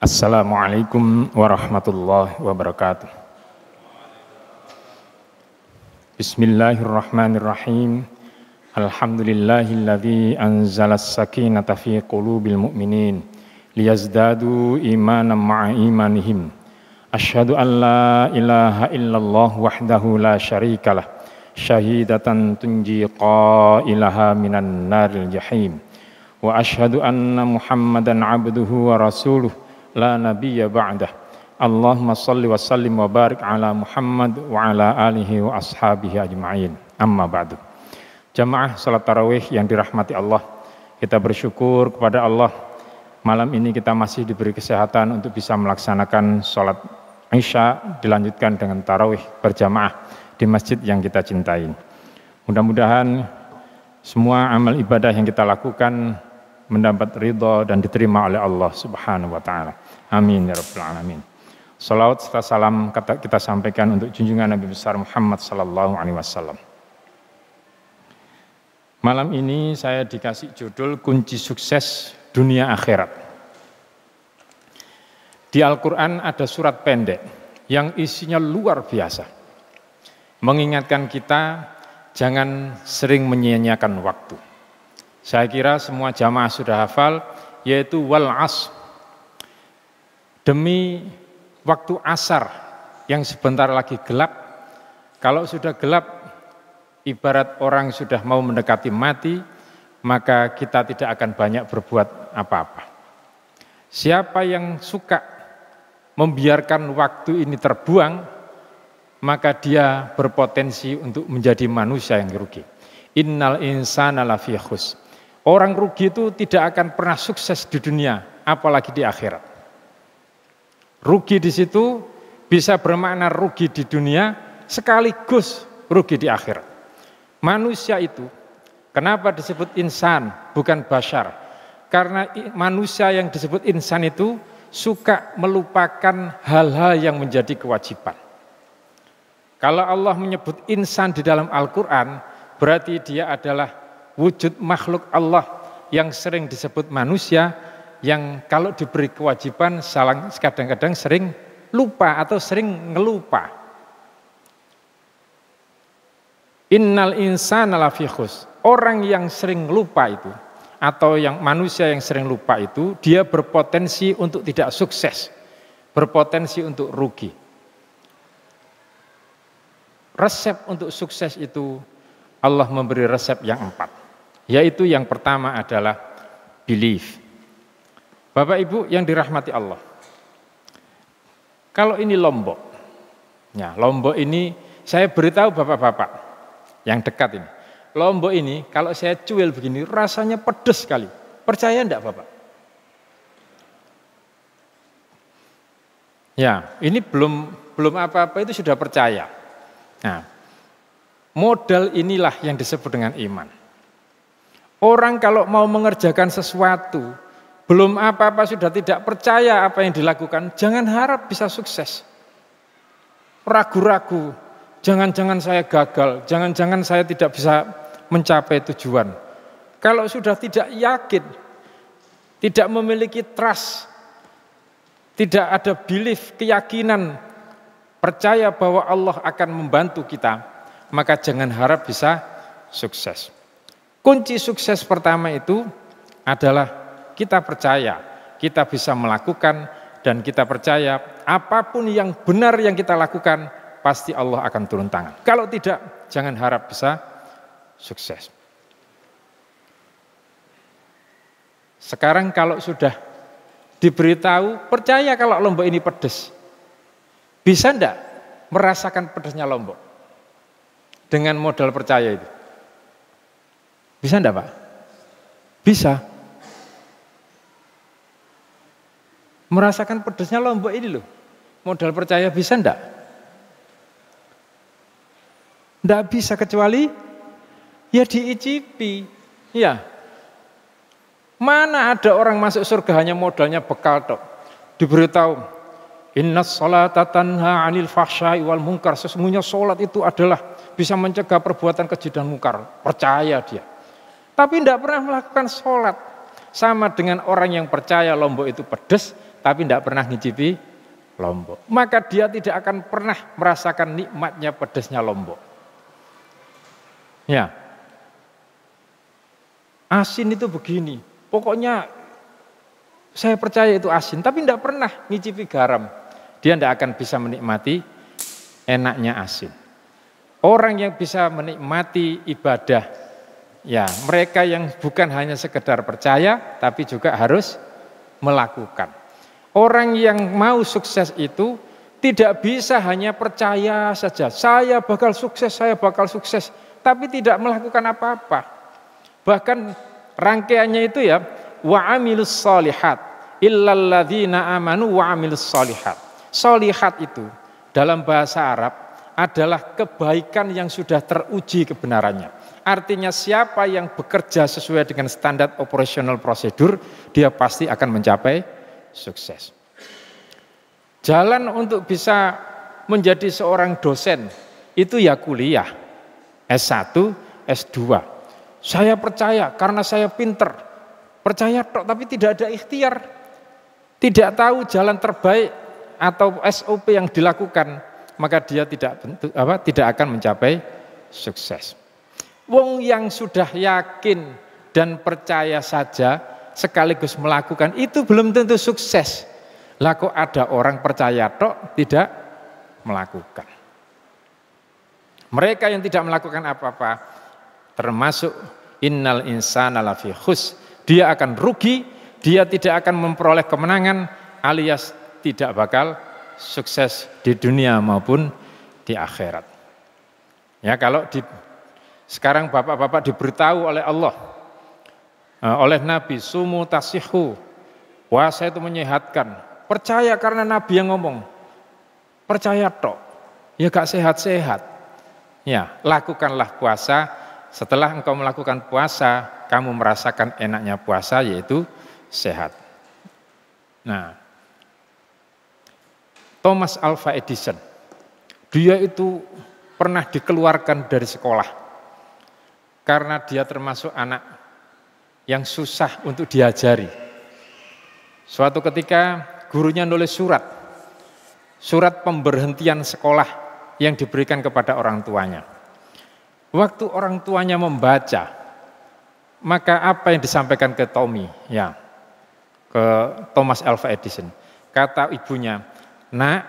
Assalamualaikum warahmatullahi wabarakatuh. Bismillahirrahmanirrahim. Alhamdulillahilladzi anzalas sakinata fi qulubil mu'minin liyazdadu imanan ma'a imanihim. Asyhadu an la ilaha illallah wahdahu la syarikalah syahidatan tunji qailaha minan naril jahim. Wa asyhadu anna Muhammadan abduhu wa rasuluh la nabiyya ba'dah. Allahumma salli wa sallim wa barik ala Muhammad wa ala alihi wa ashabihi ajma'in. Amma ba'du. Jamaah salat tarawih yang dirahmati Allah, kita bersyukur kepada Allah malam ini kita masih diberi kesehatan untuk bisa melaksanakan salat Isya dilanjutkan dengan tarawih berjamaah di masjid yang kita cintai. Mudah-mudahan semua amal ibadah yang kita lakukan mendapat ridha dan diterima oleh Allah Subhanahu wa taala. Amin ya rabbal alamin. Salawat serta salam kita sampaikan untuk junjungan Nabi besar Muhammad sallallahu alaihi wasallam. Malam ini saya dikasih judul kunci sukses dunia akhirat. Di Al-Qur'an ada surat pendek yang isinya luar biasa. Mengingatkan kita jangan sering menyia-nyiakan waktu. Saya kira semua jamaah sudah hafal, yaitu wal asr. Demi waktu asar yang sebentar lagi gelap, kalau sudah gelap, ibarat orang sudah mau mendekati mati, maka kita tidak akan banyak berbuat apa-apa. Siapa yang suka membiarkan waktu ini terbuang, maka dia berpotensi untuk menjadi manusia yang rugi. Innal insana lafi khusr. Orang rugi itu tidak akan pernah sukses di dunia, apalagi di akhirat. Rugi di situ bisa bermakna rugi di dunia sekaligus rugi di akhirat. Manusia itu, kenapa disebut insan bukan bashar? Karena manusia yang disebut insan itu suka melupakan hal-hal yang menjadi kewajiban. Kalau Allah menyebut insan di dalam Al-Quran, berarti dia adalah wujud makhluk Allah yang sering disebut manusia, yang kalau diberi kewajiban kadang-kadang sering lupa atau sering ngelupa. Innal insana lafi khusr. Orang yang sering lupa itu, atau yang manusia yang sering lupa itu, dia berpotensi untuk tidak sukses, berpotensi untuk rugi. Resep untuk sukses itu Allah memberi resep yang 4. Yaitu yang pertama adalah belief. Bapak Ibu yang dirahmati Allah. Kalau ini Lombok. Ya, Lombok ini saya beritahu Bapak-bapak yang dekat ini. Lombok ini kalau saya cuil begini rasanya pedas sekali. Percaya enggak Bapak? Ya, ini belum apa-apa itu sudah percaya. Nah, modal inilah yang disebut dengan iman. Orang kalau mau mengerjakan sesuatu, belum apa-apa sudah tidak percaya apa yang dilakukan, jangan harap bisa sukses. Ragu-ragu, jangan-jangan saya gagal, jangan-jangan saya tidak bisa mencapai tujuan. Kalau sudah tidak yakin, tidak memiliki trust, tidak ada belief, keyakinan, percaya bahwa Allah akan membantu kita, maka jangan harap bisa sukses. Kunci sukses pertama itu adalah kita percaya, kita bisa melakukan, dan kita percaya apapun yang benar yang kita lakukan, pasti Allah akan turun tangan. Kalau tidak, jangan harap bisa sukses. Sekarang kalau sudah diberitahu, percaya kalau Lombok ini pedas, bisa enggak merasakan pedasnya Lombok? Dengan modal percaya itu. Bisa enggak Pak? Bisa. Merasakan pedasnya Lombok ini loh. Modal percaya bisa enggak? Enggak bisa kecuali ya diicipi. Ya. Mana ada orang masuk surga hanya modalnya bekal tok. Diberitahu, innas sholata tanha 'anil fahsya'i wal munkar. Sesungguhnya sholat itu adalah bisa mencegah perbuatan keji dan mungkar. Percaya dia. Tapi tidak pernah melakukan sholat. Sama dengan orang yang percaya Lombok itu pedas, tapi tidak pernah ngicipi lombok. Maka dia tidak akan pernah merasakan nikmatnya pedasnya lombok. Ya, asin itu begini, pokoknya saya percaya itu asin, tapi tidak pernah ngicipi garam. Dia tidak akan bisa menikmati enaknya asin. Orang yang bisa menikmati ibadah, ya mereka yang bukan hanya sekedar percaya, tapi juga harus melakukan. Orang yang mau sukses itu tidak bisa hanya percaya saja, saya bakal sukses, tapi tidak melakukan apa-apa. Bahkan rangkaiannya itu ya, wa amilus sholihat, illal ladzina amanu wa amilus sholihat. Sholihat itu dalam bahasa Arab adalah kebaikan yang sudah teruji kebenarannya. Artinya siapa yang bekerja sesuai dengan standar operasional prosedur, dia pasti akan mencapai sukses. Jalan untuk bisa menjadi seorang dosen itu ya kuliah S1, S2. Saya percaya karena saya pinter, percaya tok tapi tidak ada ikhtiar, tidak tahu jalan terbaik atau SOP yang dilakukan, maka dia tidak akan mencapai sukses. Wong yang sudah yakin dan percaya saja sekaligus melakukan itu belum tentu sukses. Lah kok ada orang percaya tok tidak melakukan. Mereka yang tidak melakukan apa-apa termasuk innal insana lafi khus. Dia akan rugi, dia tidak akan memperoleh kemenangan alias tidak bakal sukses di dunia maupun di akhirat. Ya, kalau sekarang bapak-bapak diberitahu oleh Allah, oleh Nabi, sumu tasihu, puasa itu menyehatkan. Percaya karena Nabi yang ngomong, percaya tok, ya gak sehat-sehat. Ya, lakukanlah puasa. Setelah engkau melakukan puasa, kamu merasakan enaknya puasa, yaitu sehat. Nah, Thomas Alva Edison, dia itu pernah dikeluarkan dari sekolah karena dia termasuk anak yang susah untuk diajari. Suatu ketika gurunya nulis surat pemberhentian sekolah yang diberikan kepada orang tuanya. Waktu orang tuanya membaca, maka apa yang disampaikan ke ke Thomas Alva Edison? Kata ibunya, nak,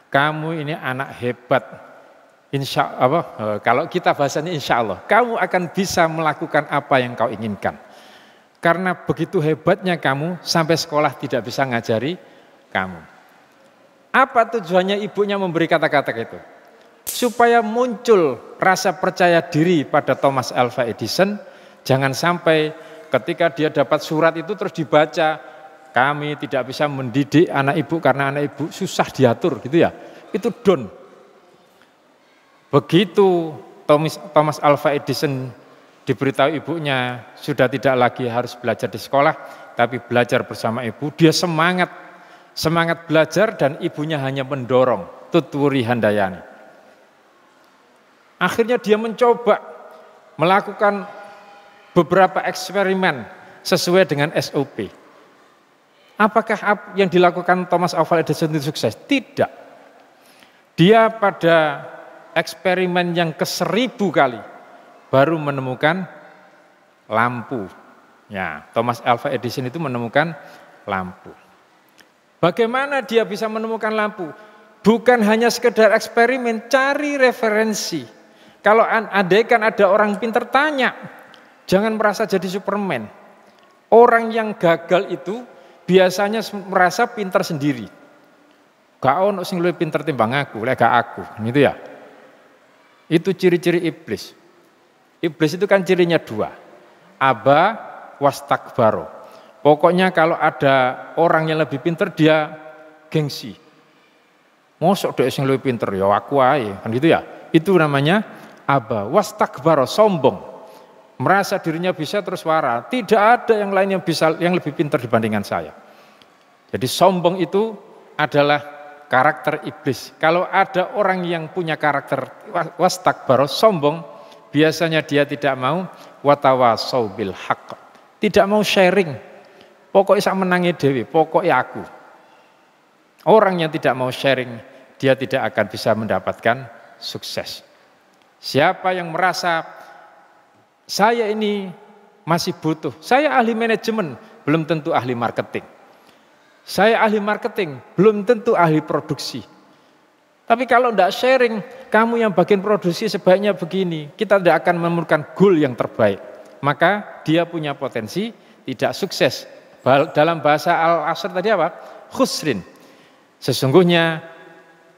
kamu ini anak hebat. Kalau kita bahasanya insya Allah, kamu akan bisa melakukan apa yang kau inginkan. Karena begitu hebatnya kamu, sampai sekolah tidak bisa ngajari kamu. Apa tujuannya ibunya memberi kata-kata itu? Supaya muncul rasa percaya diri pada Thomas Alva Edison. Jangan sampai ketika dia dapat surat itu terus dibaca, kami tidak bisa mendidik anak ibu karena anak ibu susah diatur gitu ya. Itu down. Begitu Thomas Alva Edison diberitahu ibunya sudah tidak lagi harus belajar di sekolah, tapi belajar bersama ibu, dia semangat belajar dan ibunya hanya mendorong, tuturi handayani. Akhirnya dia mencoba melakukan beberapa eksperimen sesuai dengan SOP. Apakah yang dilakukan Thomas Alva Edison itu sukses? Tidak. Dia pada eksperimen yang ke-1000 kali baru menemukan lampu. Ya, Thomas Alva Edison itu menemukan lampu. Bagaimana dia bisa menemukan lampu? Bukan hanya sekedar eksperimen, cari referensi. Kalau andaikan ada orang pintar, tanya. Jangan merasa jadi Superman. Orang yang gagal itu biasanya merasa pintar sendiri. Gak ono sing luwih pinter timbang aku, lek gak aku, gitu ya. Itu ciri-ciri iblis. Iblis itu kan cirinya 2. Aba wastakbaro. Pokoknya kalau ada orang yang lebih pinter dia gengsi. Mosok dhek sing luwih pinter ya aku ae, kan gitu ya. Itu namanya aba wastakbaro, sombong. Merasa dirinya bisa terus wara. Tidak ada yang lain yang lebih pinter dibandingkan saya. Jadi sombong itu adalah karakter iblis. Kalau ada orang yang punya karakter wastakbaro, sombong, biasanya dia tidak mau watawasau bil haqq. Tidak mau sharing. Pokoknya sak menangi dewi, pokoknya aku. Orang yang tidak mau sharing, dia tidak akan bisa mendapatkan sukses. Siapa yang merasa saya ini masih butuh, saya ahli manajemen, belum tentu ahli marketing. Saya ahli marketing, belum tentu ahli produksi. Tapi kalau tidak sharing, kamu yang bagian produksi sebaiknya begini, kita tidak akan menemukan goal yang terbaik. Maka dia punya potensi tidak sukses. Dalam bahasa Al-Asr tadi apa? Khusrin. Sesungguhnya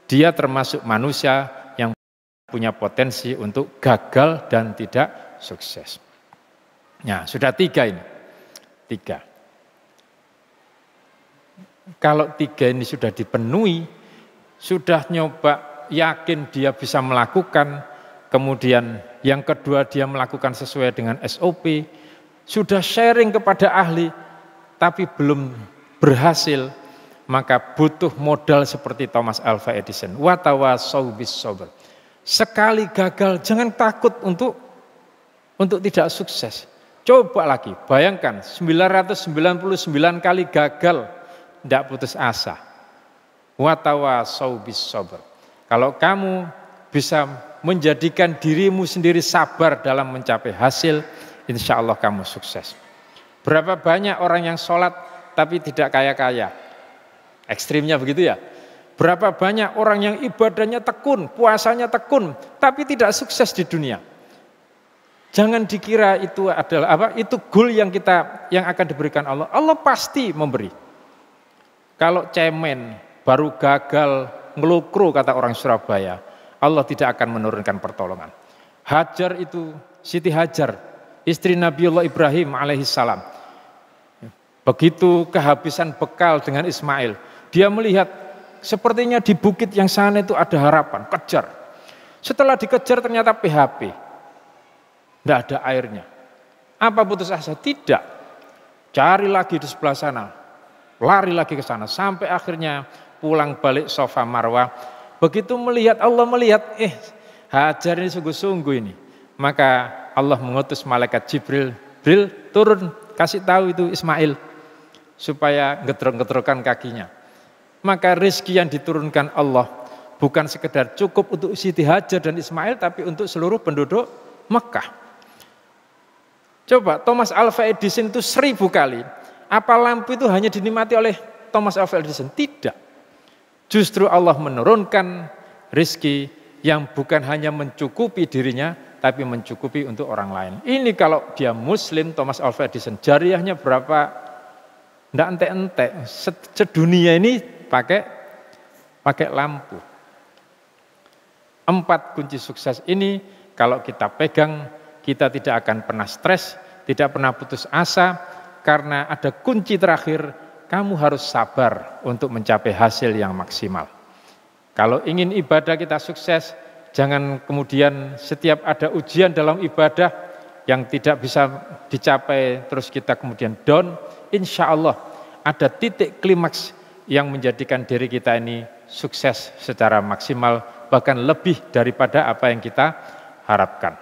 dia termasuk manusia yang punya potensi untuk gagal dan tidak sukses. Nah, sudah 3 ini. 3. Kalau 3 ini sudah dipenuhi, sudah nyoba yakin dia bisa melakukan, kemudian yang kedua dia melakukan sesuai dengan SOP, sudah sharing kepada ahli, tapi belum berhasil, maka butuh modal seperti Thomas Alva Edison. Watawasau bis sabr. Sekali gagal, jangan takut untuk tidak sukses. Coba lagi, bayangkan 999 kali gagal, tidak putus asa. Watawasau bis sabr. Kalau kamu bisa menjadikan dirimu sendiri sabar dalam mencapai hasil, insya Allah kamu sukses. Berapa banyak orang yang sholat tapi tidak kaya-kaya? Ekstrimnya begitu ya. Berapa banyak orang yang ibadahnya tekun, puasanya tekun, tapi tidak sukses di dunia. Jangan dikira itu adalah itu goal yang akan diberikan Allah. Allah pasti memberi. Kalau cemen baru gagal ngelukru kata orang Surabaya, Allah tidak akan menurunkan pertolongan. Hajar itu, Siti Hajar, istri Nabiullah Ibrahim alaihissalam. Begitu kehabisan bekal dengan Ismail, dia melihat sepertinya di bukit yang sana itu ada harapan, kejar. Setelah dikejar ternyata PHP, tidak ada airnya. Apa putus asa? Tidak. Cari lagi di sebelah sana, lari lagi ke sana, sampai akhirnya pulang balik Safa Marwah. Begitu melihat, Allah melihat, Hajar ini sungguh-sungguh ini. Maka Allah mengutus malaikat Jibril turun, kasih tahu itu Ismail, supaya ngetrok-ngetrokan kakinya. Maka rezeki yang diturunkan Allah bukan sekedar cukup untuk Siti Hajar dan Ismail, tapi untuk seluruh penduduk Mekah. Coba Thomas Alva Edison itu 1000 kali. Apa lampu itu hanya dinikmati oleh Thomas Alva Edison? Tidak. Justru Allah menurunkan rezeki yang bukan hanya mencukupi dirinya, tapi mencukupi untuk orang lain. Ini kalau dia Muslim, Thomas Alva Edison, jariahnya berapa? Nggak entek-entek. Sedunia ini pakai lampu. 4 kunci sukses ini kalau kita pegang, kita tidak akan pernah stres, tidak pernah putus asa, karena ada kunci terakhir. Kamu harus sabar untuk mencapai hasil yang maksimal. Kalau ingin ibadah kita sukses, jangan kemudian setiap ada ujian dalam ibadah yang tidak bisa dicapai, terus kita kemudian down. Insya Allah ada titik klimaks yang menjadikan diri kita ini sukses secara maksimal, bahkan lebih daripada apa yang kita harapkan.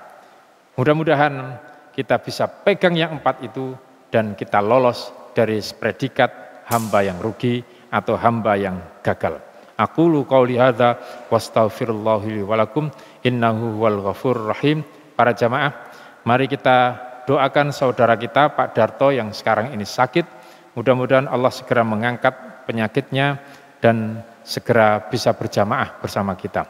Mudah-mudahan kita bisa pegang yang 4 itu dan kita lolos dari predikat hamba yang rugi atau hamba yang gagal. Aqulu qauli hadza wastaghfirullahi li wa lakum innahu huwal ghafurur rahim. Para jamaah, mari kita doakan saudara kita Pak Darto yang sekarang ini sakit. Mudah-mudahan Allah segera mengangkat penyakitnya dan segera bisa berjamaah bersama kita.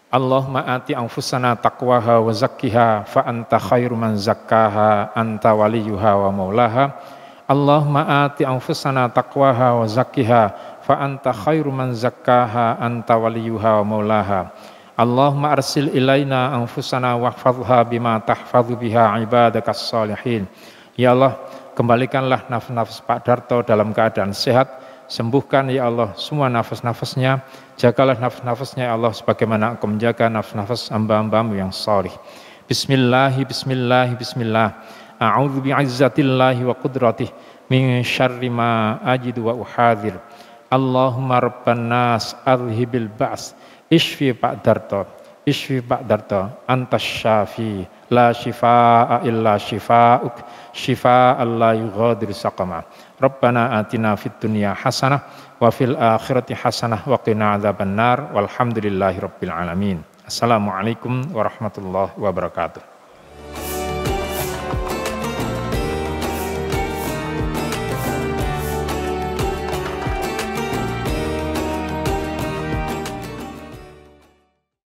Allahumma ati anfusana taqwaha wa zakkiha fa anta khairu man zakkaha anta waliyuha wa maulaha. Allahumma ati anfusana taqwaha wa zakkiha fa anta khairu man zakkaha anta waliyuha wa maulaha. Allahumma arsil ilaina anfusana wahfadhha bima tahfadhu biha ibadakas salihin. Ya Allah, kembalikanlah nafas-nafas Pak Darto dalam keadaan sehat. Sembuhkan ya Allah semua nafas-nafasnya. Jagalah nafas-nafasnya ya Allah sebagaimana Engkau menjaga nafas-nafas hamba-hambamu yang salih. Bismillah. A'udzu bi'izzatillahi wa qudratihi min syarri ma ajidu wa uhadzir. Allahumma rabban nas adhibil ba's. Ishfi Pak Darto. isfi ba'darta antas syafi la shifaa illa shifaa'uk shifaa'an la yughadiru saqama. Rabbana atina fid dunya hasanah wa fil akhirati hasanah wa qina adzabannar walhamdulillahi rabbil alamin. Assalamualaikum warahmatullahi wabarakatuh.